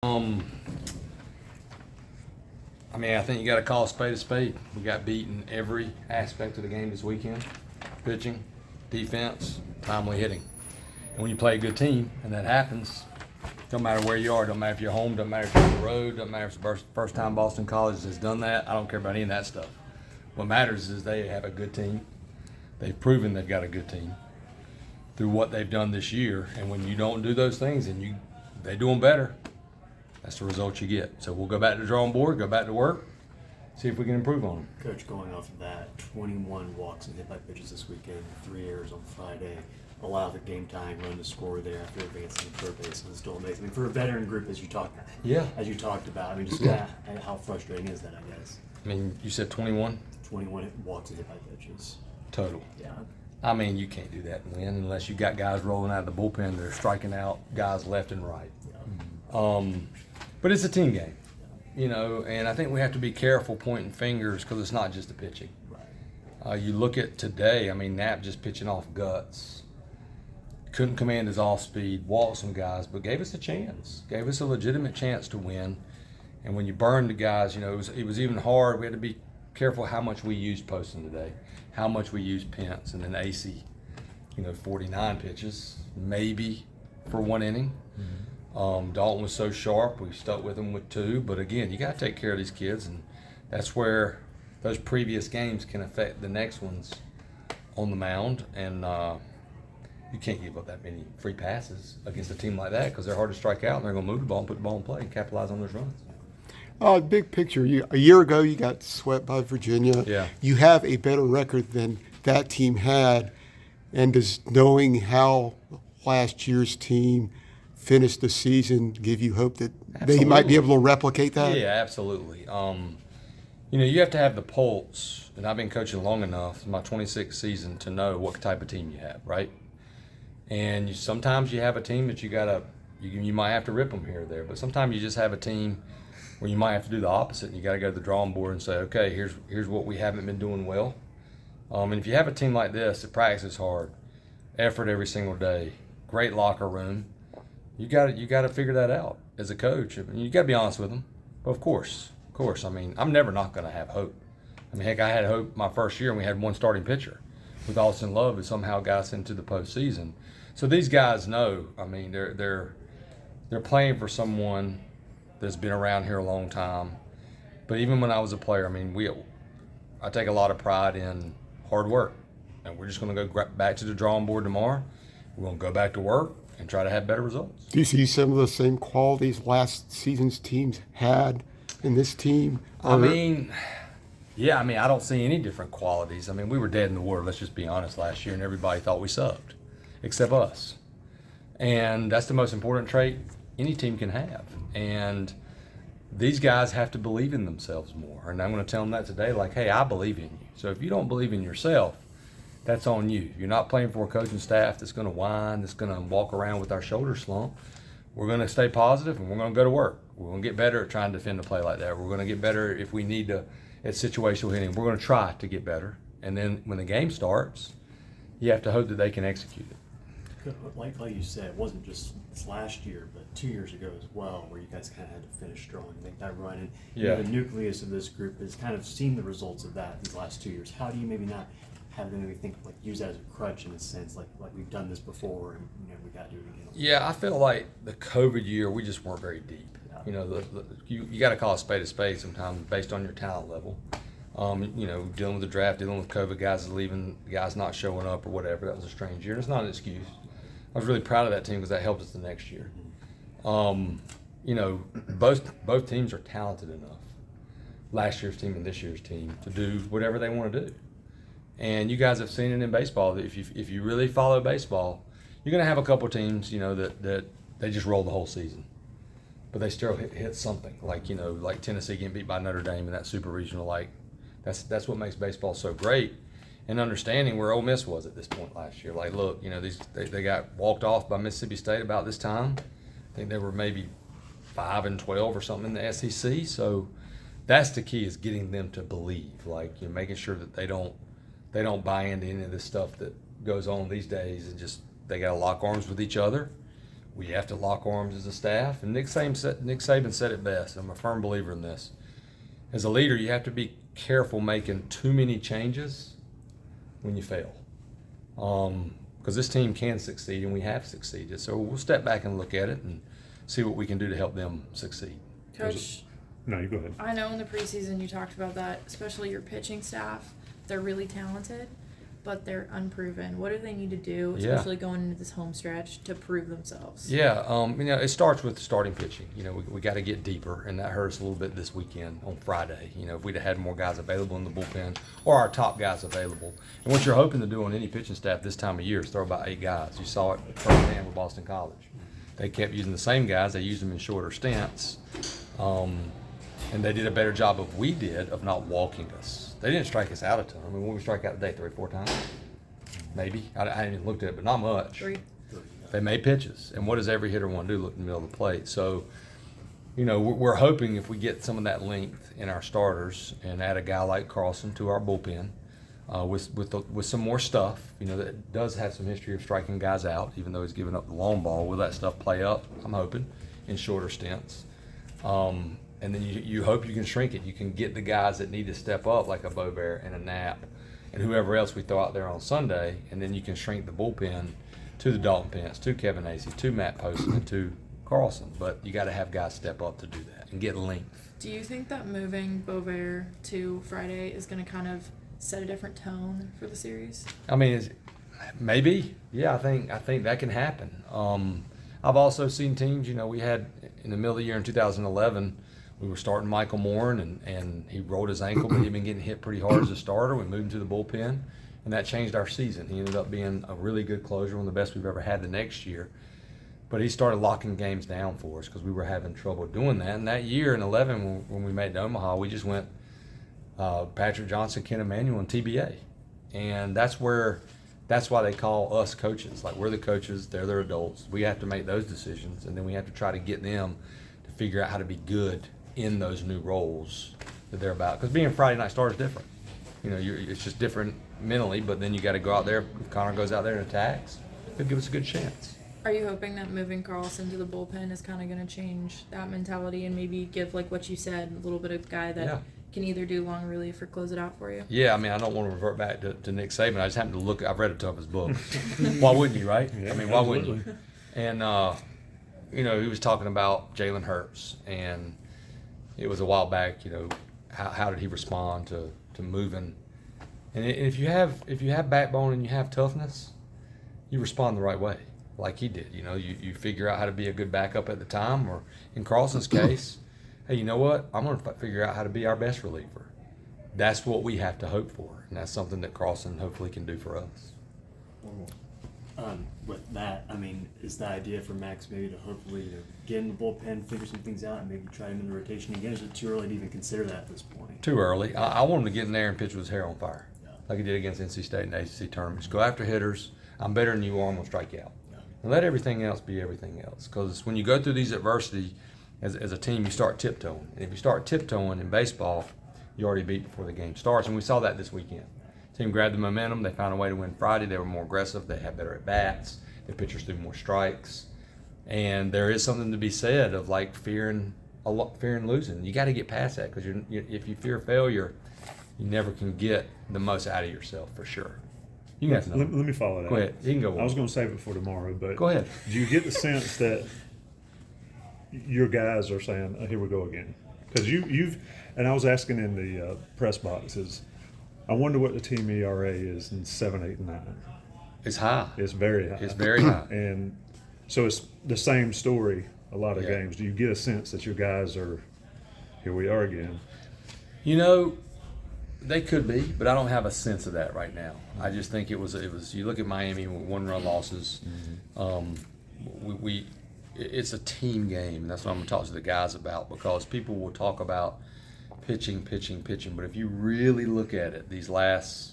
I mean, I think you got to call a spade a spade. We got beaten every aspect of the game this weekend: pitching, defense, timely hitting. And when you play a good team, and that happens, don't matter where you are, don't matter if you're home, don't matter if you're on the road, don't matter if it's the first time Boston College has done that. I don't care about any of that stuff. What matters is they have a good team. They've proven they've got a good team through what they've done this year. And when you don't do those things and they do them better, that's the result you get. So we'll go back to the drawing board, go back to work, see if we can improve on them. Coach, going off of that, 21 walks and hit by pitches this weekend, 3 errors on Friday, allow the game tying run to score there after advancing to third base. It's still amazing. I mean, for a veteran group, as you talked about, I mean, just how frustrating is that, I guess? I mean, you said 21? 21 walks and hit by pitches. Total. Yeah. I mean, you can't do that and win unless you got guys rolling out of the bullpen that are striking out guys left and right. Yeah. But it's a team game, and I think we have to be careful pointing fingers because it's not just the pitching. Right. You look at today, I mean, Knapp just pitching off guts. Couldn't command his off speed, walked some guys, but gave us a chance, gave us a legitimate chance to win. And when you burn the guys, it was even hard. We had to be careful how much we used Poston today, how much we used Pence, and then AC, 49 pitches, maybe for one inning. Dalton was so sharp, we stuck with him with 2. But again, you got to take care of these kids, and that's where those previous games can affect the next ones on the mound. And you can't give up that many free passes against a team like that because they're hard to strike out, and they're going to move the ball and put the ball in play and capitalize on those runs. Big picture, a year ago you got swept by Virginia. Yeah. You have a better record than that team had, and does knowing how last year's team finished the season give you hope that they might be able to replicate that? Yeah, absolutely. You have to have the pulse, and I've been coaching long enough, my 26th season, to know what type of team you have, right? And sometimes you have a team that you might have to rip them here or there, but sometimes you just have a team where you might have to do the opposite, and you got to go to the drawing board and say, okay, here's what we haven't been doing well. And if you have a team like this that practices hard, effort every single day, great locker room, you got to figure that out as a coach. I mean, you got to be honest with them. But of course, I mean, I'm never not going to have hope. I mean, heck, I had hope my first year, and we had one starting pitcher with Austin Love that somehow got us into the postseason. So these guys know. I mean, they're playing for someone that's been around here a long time. But even when I was a player, I mean, I take a lot of pride in hard work, and we're just going to go back to the drawing board tomorrow. We're going to go back to work and try to have better results. Do you see some of the same qualities last season's teams had in this team? I mean, I don't see any different qualities. I mean, we were dead in the water, let's just be honest, last year, and everybody thought we sucked, except us. And that's the most important trait any team can have. And these guys have to believe in themselves more. And I'm going to tell them that today, like, hey, I believe in you. So if you don't believe in yourself, that's on you. You're not playing for a coaching staff that's going to whine, that's going to walk around with our shoulders slumped. We're going to stay positive, and we're going to go to work. We're going to get better at trying to defend a play like that. We're going to get better if we need to at situational hitting. We're going to try to get better. And then when the game starts, you have to hope that they can execute it. Like you said, it wasn't just this last year, but 2 years ago as well, where you guys kind of had to finish strong and make that run. And the nucleus of this group has kind of seen the results of that these last 2 years. How do you maybe not have them use that as a crutch in a sense, like we've done this before and we got to do it again? Yeah, I feel like the COVID year, we just weren't very deep. Yeah. You got to call a spade sometimes based on your talent level. Dealing with the draft, dealing with COVID, guys leaving, guys not showing up or whatever. That was a strange year. It's not an excuse. I was really proud of that team because that helped us the next year. Both teams are talented enough, last year's team and this year's team, to do whatever they want to do. And you guys have seen it in baseball that if you really follow baseball, you're going to have a couple teams, that they just roll the whole season, but they still hit something like Tennessee getting beat by Notre Dame in that super regional. Like that's what makes baseball so great. And understanding where Ole Miss was at this point last year. Like, look, they got walked off by Mississippi State about this time. I think they were maybe 5-12 or something in the SEC. So that's the key, is getting them to believe, making sure that they don't buy into any of this stuff that goes on these days, and just they got to lock arms with each other. We have to lock arms as a staff. And Nick Saban said it best. I'm a firm believer in this. As a leader, you have to be careful making too many changes when you fail. Because this team can succeed, and we have succeeded. So we'll step back and look at it and see what we can do to help them succeed. Coach, No, you go ahead. I know in the preseason you talked about that, especially your pitching staff. They're really talented, but they're unproven. What do they need to do, especially going into this home stretch, to prove themselves? Yeah, it starts with starting pitching. We got to get deeper, and that hurt us a little bit this weekend on Friday. If we'd have had more guys available in the bullpen, or our top guys available. And what you're hoping to do on any pitching staff this time of year is throw about 8 guys. You saw it firsthand with Boston College. They kept using the same guys. They used them in shorter stints. And they did a better job of we did of not walking us. They didn't strike us out a ton. When we strike out today, 3 or 4 times, maybe. I haven't even looked at it, but not much. 3. They made pitches, and what does every hitter want to do? Look in the middle of the plate. So, we're hoping if we get some of that length in our starters and add a guy like Carlson to our bullpen with some more stuff, that does have some history of striking guys out, even though he's giving up the long ball. Will that stuff play up? I'm hoping in shorter stints. And then you hope you can shrink it. You can get the guys that need to step up, like a Bobear and a Knapp and whoever else we throw out there on Sunday, and then you can shrink the bullpen to the Dalton Pence, to Kevin Acey, to Matt Poston, and to Carlson. But you got to have guys step up to do that and get length. Do you think that moving Bobear to Friday is going to kind of set a different tone for the series? I mean, maybe. Yeah, I think that can happen. I've also seen teams, we had in the middle of the year in 2011, we were starting Michael Moore, and he rolled his ankle, but he'd been getting hit pretty hard as a starter. We moved him to the bullpen, and that changed our season. He ended up being a really good closer, one of the best we've ever had the next year. But he started locking games down for us because we were having trouble doing that. And that year in 11, when we made Omaha, we just went Patrick Johnson, Ken Emanuel, and TBA. And that's why they call us coaches. Like, we're the coaches, they're their adults. We have to make those decisions, and then we have to try to get them to figure out how to be good in those new roles that they're about. Because being a Friday night starter is different. It's just different mentally, but then you got to go out there. If Connor goes out there and attacks, he'll give us a good chance. Are you hoping that moving Carlson to the bullpen is kind of going to change that mentality and maybe give, like what you said, a little bit of guy that can either do long relief or close it out for you? Yeah, I don't want to revert back to Nick Saban. I just happened to look. I've read a ton of his books. Why wouldn't you, right? Yeah, why wouldn't you? And he was talking about Jalen Hurts, and it was a while back. How did he respond to moving? And if you have backbone and you have toughness, you respond the right way, like he did. You figure out how to be a good backup at the time, or in Carlson's case, hey, you know what? I'm going to figure out how to be our best reliever. That's what we have to hope for, and that's something that Carlson hopefully can do for us. With that, is the idea for Max maybe to hopefully get in the bullpen, figure some things out, and maybe try him in the rotation again? Is it too early to even consider that at this point? Too early. I want him to get in there and pitch with his hair on fire, like he did against NC State in the ACC tournaments. Go after hitters. I'm better than you are. I'm going to strike you out. And let everything else be everything else. Because when you go through these adversity as a team, you start tiptoeing. And if you start tiptoeing in baseball, you already beat before the game starts. And we saw that this weekend. Team grabbed the momentum. They found a way to win Friday. They were more aggressive. They had better at-bats. The pitchers threw more strikes. And there is something to be said of like fearing losing. You got to get past that, because if you fear failure, you never can get the most out of yourself for sure. You guys know. Let me follow that. Go ahead. You can go. I was going to save it for tomorrow, but Go ahead. Do you get the sense that your guys are saying, "Oh, here we go again"? Because you've, and I was asking in the press boxes, I wonder what the team ERA is in 7, 8, and 9. It's high. It's very high. It's very high. And so it's the same story a lot of Yeah. games. Do you get a sense that your guys are, here we are again? They could be, but I don't have a sense of that right now. I just think it was. You look at Miami with 1-run losses. It's a team game, and that's what I'm going to talk to the guys about, because people will talk about pitching, but if you really look at it, these last,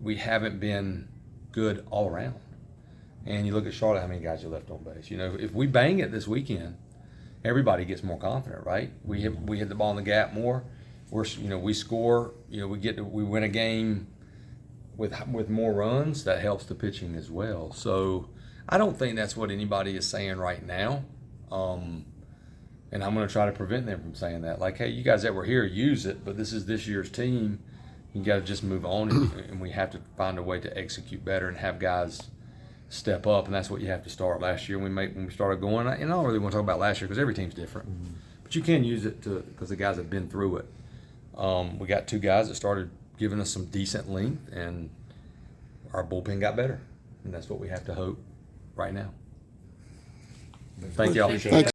we haven't been good all around. And you look at Charlotte, how many guys you left on base. If we bang it this weekend, everybody gets more confident, right? We hit the ball in the gap more. We score. We win a game with more runs. That helps the pitching as well. So I don't think that's what anybody is saying right now. And I'm going to try to prevent them from saying that. Like, hey, you guys that were here, use it, but this is this year's team. You got to just move on, and we have to find a way to execute better and have guys step up, and that's what you have to start. Last year when we started going, and I don't really want to talk about last year because every team's different, but you can use it because the guys have been through it. We got 2 guys that started giving us some decent length, and our bullpen got better, and that's what we have to hope right now. Thank y'all. Appreciate it. Thanks.